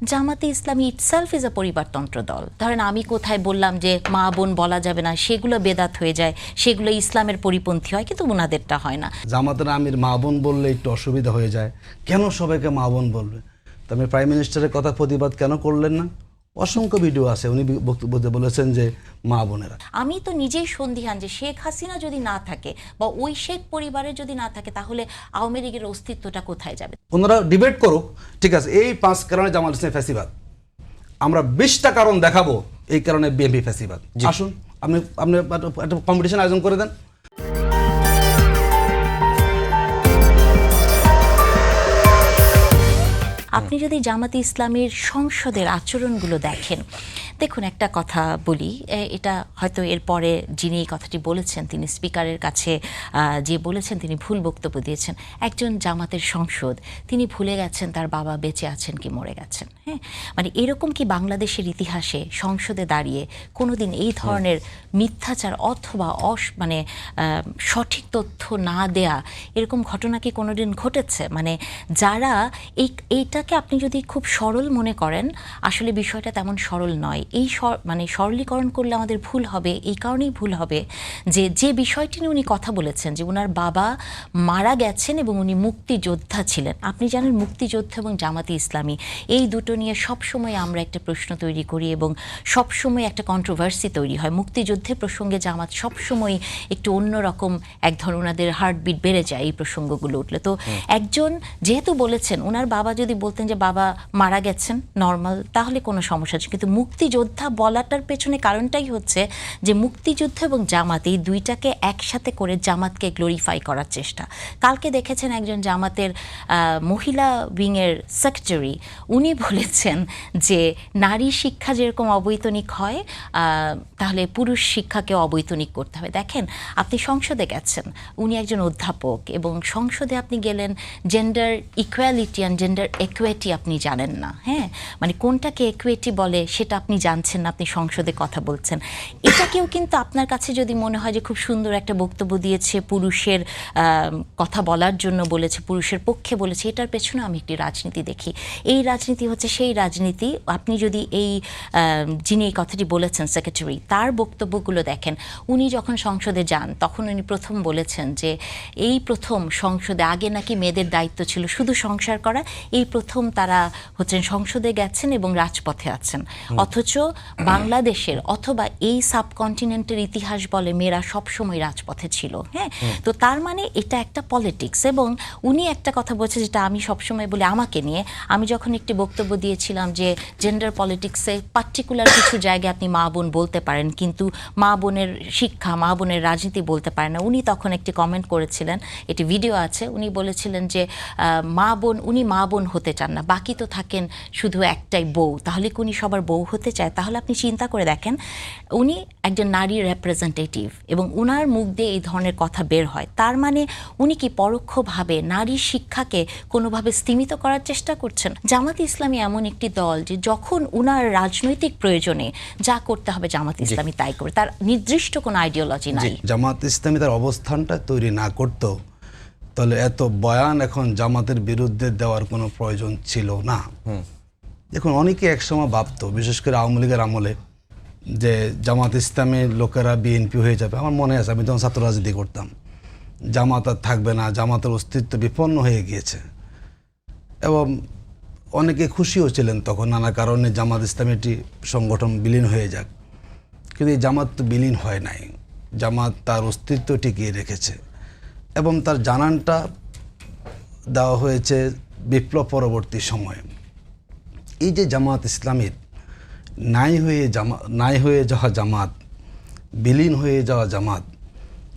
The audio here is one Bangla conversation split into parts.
জামাতে ইসলামী ইটসেলফ ইজ আ পরিবারতন্ত্র দল। ধরেন আমি কোথায় বললাম যে মা বোন বলা যাবে না, সেগুলো বেদাত হয়ে যায়, সেগুলো ইসলামের পরিপন্থী হয়, কিন্তু ওনাদেরটা হয় না। জামাতের আমির মা বোন বললে একটু অসুবিধা হয়ে যায়, কেন সবাইকে মা বোন বলবে? তো আপনি প্রাইম মিনিস্টারের কথা প্রতিবাদ কেন করলেন না? অসংখ্য ভিডিও আছে, উনি বক্তব্যে বলেছেন যে মা বোনেরা। আমি তো নিজেই সন্দিহান যে শেখ হাসিনা যদি না থাকে বা ওই শেখ পরিবারের যদি না থাকে, তাহলে আওয়ামী লীগের অস্তিত্বটা কোথায় যাবে? ওনারা ডিবেট করুক, ঠিক আছে, এই 5 কারণে জামাত ইসলামী ফ্যাসিবাদ, আমরা 20টা কারণ দেখাবো এই কারণে বিএনপি ফ্যাসিবাদ। আসুন, আপনি আপনি একটা কম্পিটিশন আয়োজন করে দেন। আপনি যদি জামাতে ইসলামীর সংসদের আচরণগুলো দেখেন, দেখুন একটা কথা বলি, এটা হয়তো এরপরে যিনি এই কথাটি বলেছেন তিনি স্পিকারের কাছে যে বলেছেন তিনি ভুল বক্তব্য দিয়েছেন। একজন জামাতের সংসদ, তিনি ভুলে গেছেন তার বাবা বেঁচে আছেন কি মরে গেছেন? হ্যাঁ, মানে এরকম কি বাংলাদেশের ইতিহাসে সংসদে দাঁড়িয়ে কোনোদিন এই ধরনের মিথ্যাচার অথবা মানে সঠিক তথ্য না দেয়া এরকম ঘটনা কি কোনোদিন ঘটেছে? মানে যারা এইটাকে আপনি যদি খুব সরল মনে করেন, আসলে বিষয়টা তেমন সরল নয়। এই মানে সরলীকরণ করলে আমাদের ভুল হবে। এই কারণেই ভুল হবে যে বিষয়টি নিয়ে উনি কথা বলেছেন যে ওনার বাবা মারা গেছেন এবং উনি মুক্তিযোদ্ধা ছিলেন। আপনি জানেন মুক্তিযোদ্ধা এবং জামাতে ইসলামী এই দুটো নিয়ে সবসময় আমরা একটা প্রশ্ন তৈরি করি এবং সবসময় একটা কন্ট্রোভার্সি তৈরি হয়। মুক্তিযুদ্ধের প্রসঙ্গে জামাত সবসময় একটু অন্যরকম এক ধরনের ওনাদের হার্টবিট বেড়ে যায় এই প্রসঙ্গগুলো উঠলে। তো একজন যেহেতু বলেছেন, ওনার বাবা যদি বলতেন যে বাবা মারা গেছেন নর্মাল, তাহলে কোনো সমস্যা আছে, কিন্তু মুক্তিযোদ্ধা বলাটার পেছনে কারণটাই হচ্ছে যে মুক্তিযুদ্ধ এবং জামাত এই দুইটাকে একসাথে করে জামাতকে গ্লোরিফাই করার চেষ্টা। কালকে দেখেছেন একজন জামাতের মহিলা উইংয়ের সেক্রেটারি, উনি বলেছেন যে নারী শিক্ষা যেরকম অবৈতনিক হয়, তাহলে পুরুষ শিক্ষাকে অবৈতনিক করতে হবে। দেখেন, আপনি সংসদে গেছেন, উনি একজন অধ্যাপক, এবং সংসদে আপনি গেলেন, gender equality and gender equity আপনি জানেন না। হ্যাঁ, মানে কোনটাকে একুইটি বলে সেটা আপনি জানছেন না, আপনি সংসদে কথা বলছেন। এটাকেও কিন্তু আপনার কাছে যদি মনে হয় যে খুব সুন্দর একটা বক্তব্য দিয়েছে, পুরুষের কথা বলার জন্য বলেছে, পুরুষের পক্ষে বলেছে, এটার পেছনে আমি একটি রাজনীতি দেখি। এই রাজনীতি হচ্ছে সেই রাজনীতি। আপনি যদি এই যিনি এই কথাটি বলেছেন সেক্রেটারি, তার বক্তব্যগুলো দেখেন, উনি যখন সংসদে যান তখন উনি প্রথম বলেছেন যে এই প্রথম সংসদে, আগে নাকি মেয়েদের দায়িত্ব ছিল শুধু সংসার করা, এই প্রথম তারা হচ্ছেন সংসদে গেছেন এবং রাজপথে আছেন। অথচ বাংলাদেশের অথবা এই সাবকন্টিনেন্টের ইতিহাস বলে মেয়েরা সবসময় রাজপথে ছিল। হ্যাঁ, তো তার মানে এটা একটা পলিটিক্স। এবং উনি একটা কথা বলছে যেটা আমি সবসময় বলি আমাকে নিয়ে, আমি যখন একটি বক্তব্য দিয়েছিলাম যে জেন্ডার পলিটিক্সে পার্টিকুলার কিছু জায়গায় আপনি মা বোন বলতে পারেন, কিন্তু মা বোনের শিক্ষা, মা বোনের রাজনীতি বলতে পারেন না। উনি তখন একটি কমেন্ট করেছিলেন, এটি ভিডিও আছে, উনি বলেছিলেন যে মা বোন, উনি মা বোন হতে চান না, বাকি তো থাকেন শুধু একটাই বউ, তাহলে কি উনি সবার বউ হতে চায়? তাহলে আপনি চিন্তা করে দেখেন, উনি একজন নারী রিপ্রেজেন্টেটিভ এবং উনার মুখ দিয়ে এই ধরনের কথা বের হয়, তার মানে উনি কি পরোক্ষভাবে নারী শিক্ষাকে কোনোভাবে স্তীমিত করার চেষ্টা করছেন? জামাত ইসলামী এমন একটি দল যে যখন উনার রাজনৈতিক প্রয়োজনে যা করতে হবে জামাত ইসলামী তাই করে, তার নির্দিষ্ট কোনো আইডিওলজি নাই। জামাত ইসলামী তার অবস্থানটা তৈরি না করতো তাহলে এত বয়ান এখন জামাতের বিরুদ্ধে দেওয়ার কোনো প্রয়োজন ছিল না। দেখুন, অনেকে একসময় ভাবতো, বিশেষ করে আওয়ামী লীগের আমলে, যে জামাত ইসলামের লোকেরা বিএনপি হয়ে যাবে। আমার মনে আছে, আমি তখন ছাত্র রাজনীতি করতাম, জামাত আর থাকবে না, জামাতের অস্তিত্ব বিপন্ন হয়ে গিয়েছে। এবং অনেকে খুশিও ছিলেন তখন, নানা কারণে জামাত ইসলামীটি সংগঠন বিলীন হয়ে যাক। কিন্তু এই জামাত তো বিলীন হয় নাই, জামাত তার অস্তিত্ব টিকিয়ে রেখেছে এবং তার জানানটা দেওয়া হয়েছে বিপ্লব পরবর্তী সময়ে। এই যে জামাত ইসলামীর নাই হয়ে যাওয়া জামাত, বিলীন হয়ে যাওয়া জামাত,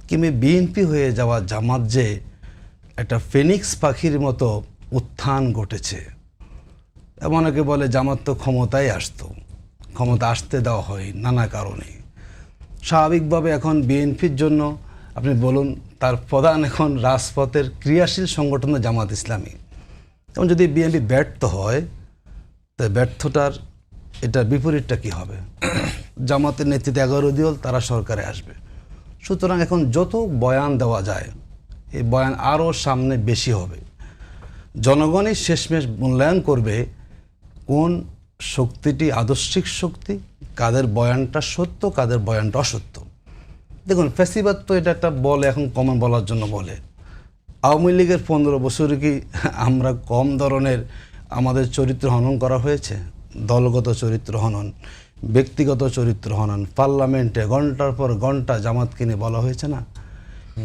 কিংবা বিএনপি হয়ে যাওয়া জামাত, যে একটা ফিনিক্স পাখির মতো উত্থান ঘটেছে। এবং অনেকে বলে জামাত তো ক্ষমতায় আসতো, ক্ষমতা আসতে দেওয়া হয় নানা কারণে। স্বাভাবিকভাবে এখন বিএনপির জন্য আপনি বলুন, তার প্রধান এখন রাজপথের ক্রিয়াশীল সংগঠন জামাত ইসলামী। এবং যদি বিএনপি ব্যর্থ হয়, তো ব্যর্থটার এটার বিপরীতটা কী হবে? জামাতের নেতৃত্বে 11 দল, তারা সরকারে আসবে। সুতরাং এখন যত বয়ান দেওয়া যায়, এই বয়ান আরও সামনে বেশি হবে। জনগণই শেষমেশ মূল্যায়ন করবে কোন শক্তিটি আদর্শিক শক্তি, কাদের বয়ানটা সত্য, কাদের বয়ানটা অসত্য। দেখুন ফ্যাসিবাদ তো এটা একটা বলে, এখন কমন বলার জন্য বলে। আওয়ামী লীগের 15 বছরে কি আমরা কম ধরনের আমাদের চরিত্র হনন করা হয়েছে? দলগত চরিত্র হনন, ব্যক্তিগত চরিত্র হনন, পার্লামেন্টে ঘন্টার পর ঘন্টা জামাতকে নিয়ে বলা হয়েছে না?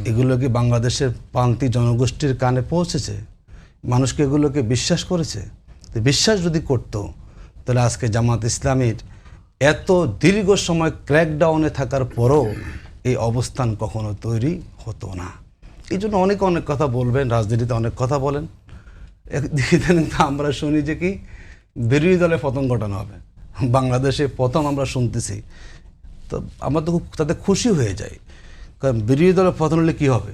এগুলো কি বাংলাদেশের প্রান্তিক জনগোষ্ঠীর কানে পৌঁছেছে? মানুষকে এগুলোকে বিশ্বাস করেছে? তো বিশ্বাস যদি করতো তাহলে আজকে জামাত ইসলামীর এত দীর্ঘ সময় ক্র্যাকডাউনে থাকার পরও এই অবস্থান কখনো তৈরি হতো না। এই জন্য অনেক কথা বলবেন, রাজনীতিতে অনেক কথা বলেন, একদিকে তো আমরা শুনি যে কি বিরোধী দলে পতন ঘটানো হবে। বাংলাদেশে প্রথম আমরা শুনতেছি, তো আমরা তো খুব তাতে খুশি হয়ে যাই, কারণ বিরোধী দলে পতন হলে কী হবে?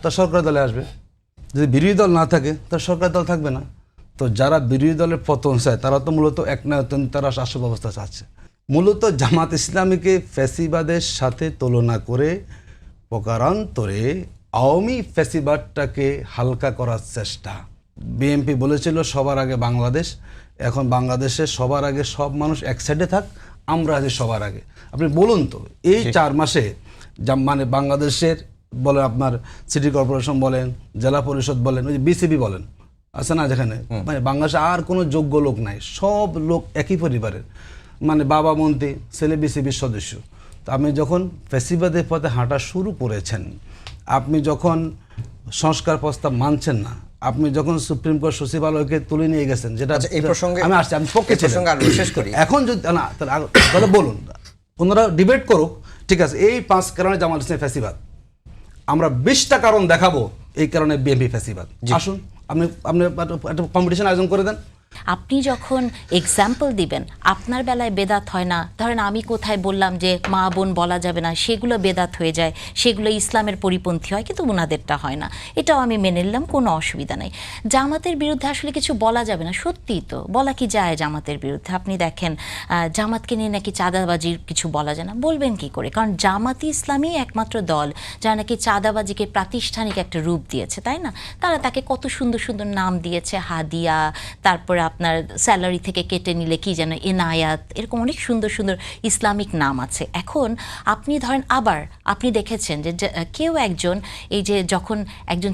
তার সরকার দলে আসবে। যদি বিরোধী দল না থাকে তার সরকার দল থাকবে না। তো যারা বিরোধী দলের পতন চায় তারা তো মূলত একনায়তন, তারা শাসক ব্যবস্থা চাচ্ছে। মূলত জামাত ইসলামীকে ফ্যাসিবাদের সাথে তুলনা করে প্রকারান্তরে আওয়ামী ফ্যাসিবাদটাকে হালকা করার চেষ্টা। বিএনপি বলেছিল সবার আগে বাংলাদেশ, এখন বাংলাদেশে সবার আগে সব মানুষ এক সাইডে থাক, আমরা আছি সবার আগে। আপনি বলুন তো এই 4 মাসে মানে বাংলাদেশের বলেন, আপনার সিটি কর্পোরেশন বলেন, জেলা পরিষদ বলেন, ওই যে বিসিবি বলেন, আছে না, যেখানে মানে বাংলাদেশে আর কোনো যোগ্য লোক নাই, সব লোক একই পরিবারের, মানে বাবা মন্ত্রী, ছেলে বিসিবির সদস্য। তো আপনি যখন ফ্যাসিবাদের পথে হাঁটা শুরু করেছেন, আপনি যখন সংস্কার প্রস্তাব মানছেন না, আপনি যখন সুপ্রিম কোর্ট সচিবালয়কে তুলে নিয়ে গেছেন, যেটা এই প্রসঙ্গে আমি আসছি, আমি পক্ষে ছিলাম, শেষ করি। এখন যদি না তাহলে বলুন, ওনারা ডিবেট করুক, ঠিক আছে, এই 5 কারণে জামাত ইসলামী ফ্যাসিবাদ, আমরা 20টা কারণ দেখাবো এই কারণে বিএনপি ফ্যাসিবাদ। আসুন আপনি একটা কম্পিটিশন আয়োজন করে দেন। আপনি যখন এক্সাম্পল দিবেন, আপনার বেলায় বেদাত হয় না। ধরেন আমি কোথায় বললাম যে মা বোন বলা যাবে না, সেগুলো বেদাত হয়ে যায়, সেগুলো ইসলামের পরিপন্থী হয়, কিন্তু ওনাদেরটা হয় না। এটাও আমি মেনে নিলাম, কোনো অসুবিধা নেই। জামাতের বিরুদ্ধে আসলে কিছু বলা যাবে না, সত্যিই তো বলা কি যায় জামাতের বিরুদ্ধে? আপনি দেখেন জামাতকে নিয়ে নাকি চাঁদাবাজির কিছু বলা যায় না, বলবেন কি করে? কারণ জামাতি ইসলামী একমাত্র দল যারা নাকি চাঁদাবাজিকে প্রাতিষ্ঠানিক একটা রূপ দিয়েছে, তাই না? তারা তাকে কত সুন্দর সুন্দর নাম দিয়েছে, হাদিয়া, তারপরে আপনার স্যালারি থেকে কেটে নিলে কি যেন এনায়াত, এরকম অনেক সুন্দর সুন্দর ইসলামিক নাম আছে। এখন আপনি ধরেন আবার আপনি দেখেছেন যে কেউ একজন, এই যে যখন একজন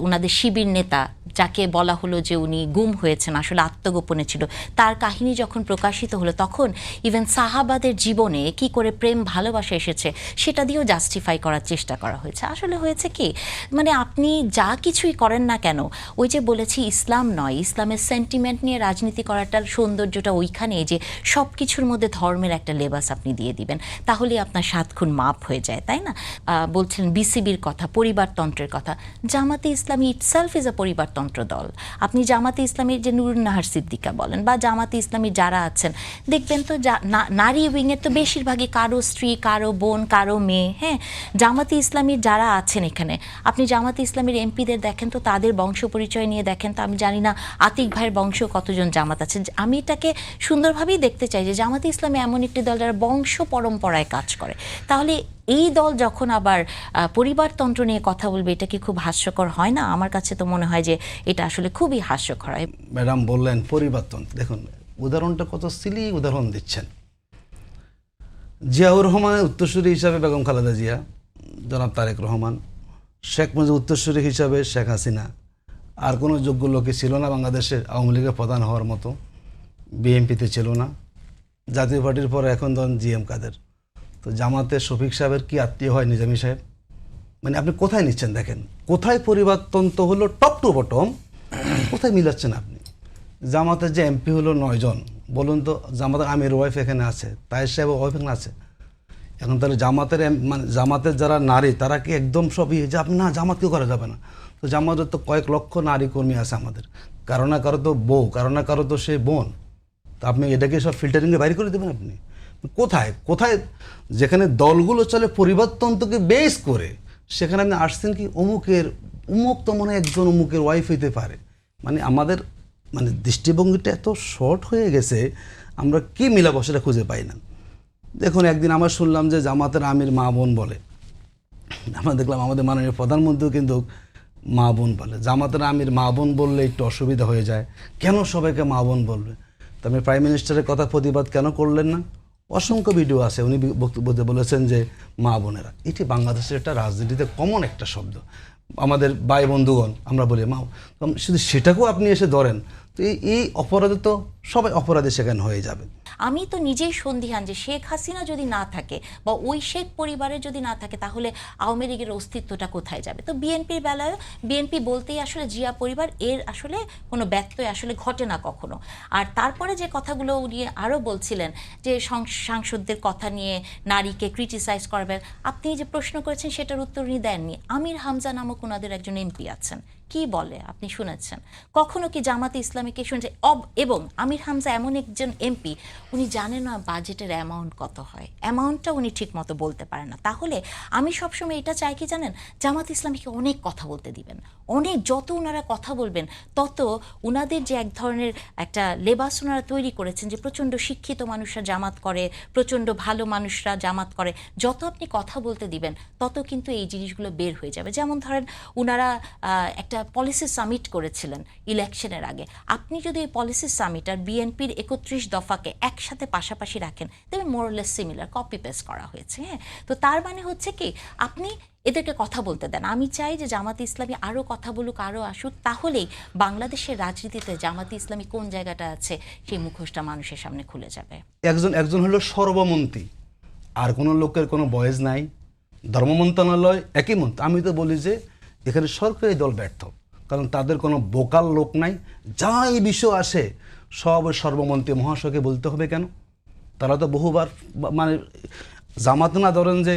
ওনাদের শিবির নেতা যাকে বলা হলো যে উনি গুম হয়েছেন, আসলে আত্মগোপনে ছিল, তার কাহিনী যখন প্রকাশিত হলো, তখন ইভেন সাহাবাদের জীবনে কি করে প্রেম ভালোবাসা এসেছে সেটা দিয়েও জাস্টিফাই করার চেষ্টা করা হয়েছে। আসলে হয়েছে কি, মানে আপনি যা কিছুই করেন না কেন, ওই যে বলেছি ইসলাম নয়, ইসলামের সেন্টিমেন্ট নিয়ে রাজনীতি করাটার সৌন্দর্যটা ওইখানে, যে সব কিছুর মধ্যে ধর্মের একটা লেবাস আপনি দিয়ে দিবেন, তাহলে আপনার 7 খুন মাপ হয়ে যায়, তাই না? বলছিলেন বিসিবির কথা, পরিবারতন্ত্রের কথা। জামাতে ইসলামী ইটসেলফ ইজ আ পরিবারতন্ত্র দল। আপনি জামাতে ইসলামীর যে নুরুন নাহার সিদ্দিকা বলেন বা জামাতে ইসলামী যারা আছেন, দেখবেন তো নারী উইংয়ের তো বেশিরভাগই কারো স্ত্রী, কারো বোন, কারো মেয়ে। হ্যাঁ, জামাতে ইসলামীর যারা আছেন এখানে, আপনি জামাতে ইসলামীর এমপিদের দেখেন তো, তাদের বংশ পরিচয় নিয়ে দেখেন তো। আমি জানি না আতিক ভাইয়ের বংশ কতজন জামাত আছে। আমি এটাকে সুন্দরভাবেই দেখতে চাই যে জামাতে ইসলামী এমন একটি দল যারা বংশ পরম্পরায় কাজ করে। তাহলে এই দল যখন আবার পরিবারতন্ত্র নিয়ে কথা বলবে, এটা কি খুব হাস্যকর হয় না? আমার কাছে তো মনে হয় যে এটা আসলে খুবই হাস্যকর হয়। ম্যাডাম বললেন পরিবারতন্ত্র, দেখুন উদাহরণটা কত সিলি উদাহরণ দিচ্ছেন। জিয়াউর রহমানের উত্তরসূরি হিসাবে বেগম খালেদা জিয়া, জনাব তারেক রহমান, শেখ মুজিবুর উত্তরসূরি হিসাবে শেখ হাসিনা, আর কোনো যোগ্য লোকই ছিল না বাংলাদেশের আওয়ামী লীগের প্রধান হওয়ার মতো। বিএনপিতে ছিল না, জাতীয় পার্টির পরে এখন ধরেন জিএম কাদের। তো জামাতে শফিক সাহেবের কি আত্মীয় হয় নিজামী সাহেব? মানে আপনি কোথায় নিচ্ছেন? দেখেন কোথায় পরিবারতন্ত্র হলো, টপ টু বটম কোথায় মিলাচ্ছেন আপনি? জামাতের যে এমপি হলো 9 জন, বলুন তো, জামাতের আমির ওয়াইফ এখানে আছে, তায়ের সাহেব ওয়াইফ এখানে আছে। এখন তাহলে জামাতের মানে জামাতের যারা নারী, তারা কি একদম সবই যে আপনি না জামাতকেও করা যাবে না? তো জামাতের তো কয়েক লক্ষ নারী কর্মী আছে আমাদের, কারো না কারো তো বউ, কারো না কারো তো সে বোন। তো আপনি এটাকে সব ফিল্টারিংয়ে বাইরে করে দেবেন? আপনি কোথায় কোথায় যেখানে দলগুলো চলে পরিবারতন্ত্রকে বেস করে, সেখানে আপনি আসছেন কি অমুক তো মনে হয় একজন অমুকের ওয়াইফ হইতে পারে। মানে আমাদের মানে দৃষ্টিভঙ্গিটা এত শর্ট হয়ে গেছে, আমরা কি মিলাবো সেটা খুঁজে পাই না। দেখুন একদিন আমরা শুনলাম যে জামাতের আমির মা বোন বলে, আমরা দেখলাম আমাদের মাননীয় প্রধানমন্ত্রীও কিন্তু মা বোন বলে, জামাতের আমির মা বোন বললে একটু অসুবিধা হয়ে যায়, কেন সবাইকে মা বোন বলবে? তো আমি প্রাইম মিনিস্টারের কথা প্রতিবাদ কেন করলেন না? অসংখ্য ভিডিও আছে, উনি বক্তব্যে বলেছেন যে মা বোনেরা, এটি বাংলাদেশের একটা রাজনীতিতে কমন একটা শব্দ। আমাদের ভাই বন্ধুগণ আমরা বলি মা, শুধু সেটাকেও আপনি এসে ধরেন, তো এই অপরাধে তো সবাই অপরাধী সেখানে হয়ে যাবে। আমি তো নিজেই সন্দিহান যে শেখ হাসিনা যদি না থাকে বা ওই শেখ পরিবারের যদি না থাকে, তাহলে আওয়ামী লীগের অস্তিত্বটা কোথায় যাবে? তো বিএনপির বেলায় বিএনপি বলতেই আসলে জিয়া পরিবার, এর আসলে কোনো ব্যত্যয় আসলে ঘটে না কখনো। আর তারপরে যে কথাগুলো উনি আরও বলছিলেন যে সাংসদদের কথা নিয়ে নারীকে ক্রিটিসাইজ করবেন, আপনি যে প্রশ্ন করেছেন সেটার উত্তর উনি দেননি। আমির হামজা নামক ওনাদের একজন এমপি আছেন, কি বলে আপনি শুনেছেন? কখনো কি জামাতে ইসলামীকে শুনেছে? এবং আমির হামজা এমন একজন এমপি, উনি জানেন না বাজেটের অ্যামাউন্ট কত হয়, অ্যামাউন্টটা উনি ঠিক মতো বলতে পারেন না। তাহলে আমি সবসময় এটা চাই কি জানেন, জামাত ইসলামীকে অনেক কথা বলতে দিবেন, অনেক, যত ওনারা কথা বলবেন তত ওনাদের যে এক ধরনের একটা লেবাস ওনারা তৈরি করেছেন যে প্রচণ্ড শিক্ষিত মানুষরা জামাত করে, প্রচণ্ড ভালো মানুষরা জামাত করে, যত আপনি কথা বলতে দিবেন তত কিন্তু এই জিনিসগুলো বের হয়ে যাবে। যেমন ধরেন ওনারা একটা পলিসি সামিট করেছিলেন ইলেকশনের আগে, আপনি যদি এই পলিসি সামিট আর বিএনপির 31 দফাকে একসাথে পাশাপাশি রাখেন, তবে মোরলেস সিমিলার, কপি পেস্ট করা হয়েছে। হ্যাঁ, তো তার মানে হচ্ছে কি, আপনি এদেরকে কথা বলতে দেন। আমি চাই যে জামাতে ইসলামী আরও কথা বলুক, আরও আসুক, তাহলেই বাংলাদেশের রাজনীতিতে জামাতে ইসলামী কোন জায়গাটা আছে সেই মুখোশটা মানুষের সামনে খুলে যাবে। একজন হলো সর্বমন্ত্রী, আর কোনো লোকের কোনো বয়েস নাই, ধর্ম মন্ত্রণালয় একই মন্ত্রী। আমি তো বলি যে এখানে সরকারি দল ব্যর্থ, কারণ তাদের কোনো বোকাল লোক নাই, যা এই বিষয় আসে সব সর্বমন্ত্রী মহাশয়কে বলতে হবে কেন? তারা তো বহুবার মানে জামাত না ধরেন যে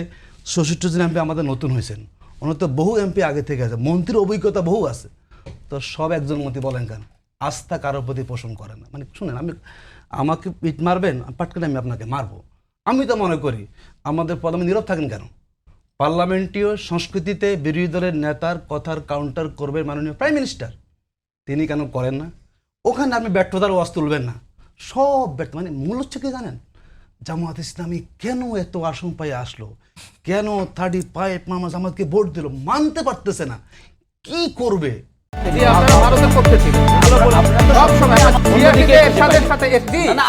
66 জন এমপি আমাদের নতুন হয়েছেন, ওনার তো বহু এমপি আগে থেকে আছে, মন্ত্রীর অভিজ্ঞতা বহু আছে, তো সব একজন মন্ত্রী বলেন কেন? আস্থা কারোর প্রতি পোষণ করে না। মানে শুনেন, আমাকে পিট মারবেন, পাট করে আমি আপনাকে মারবো। আমি তো মনে করি আমাদের পার্লামেন্ট নীরব থাকেন কেন? পার্লামেন্টীয় সংস্কৃতিতে বিরোধী দলের নেতার কথার কাউন্টার করবে মাননীয় প্রাইম মিনিস্টার, তিনি কেন করেন না? ওখানে আপনি ব্যর্থতার ওয়াজ তুলবেন না, সব ব্যর্থ। মানে মূল হচ্ছে কি জানেন, জামাত ইসলামী কেন এত আসন পায়ে আসলো, কেন 35 মামা জামাতকে ভোট দিল, মানতে পারতেছে না, কি করবে? ভারতের পক্ষে ছিলেন সব সময়, সাথে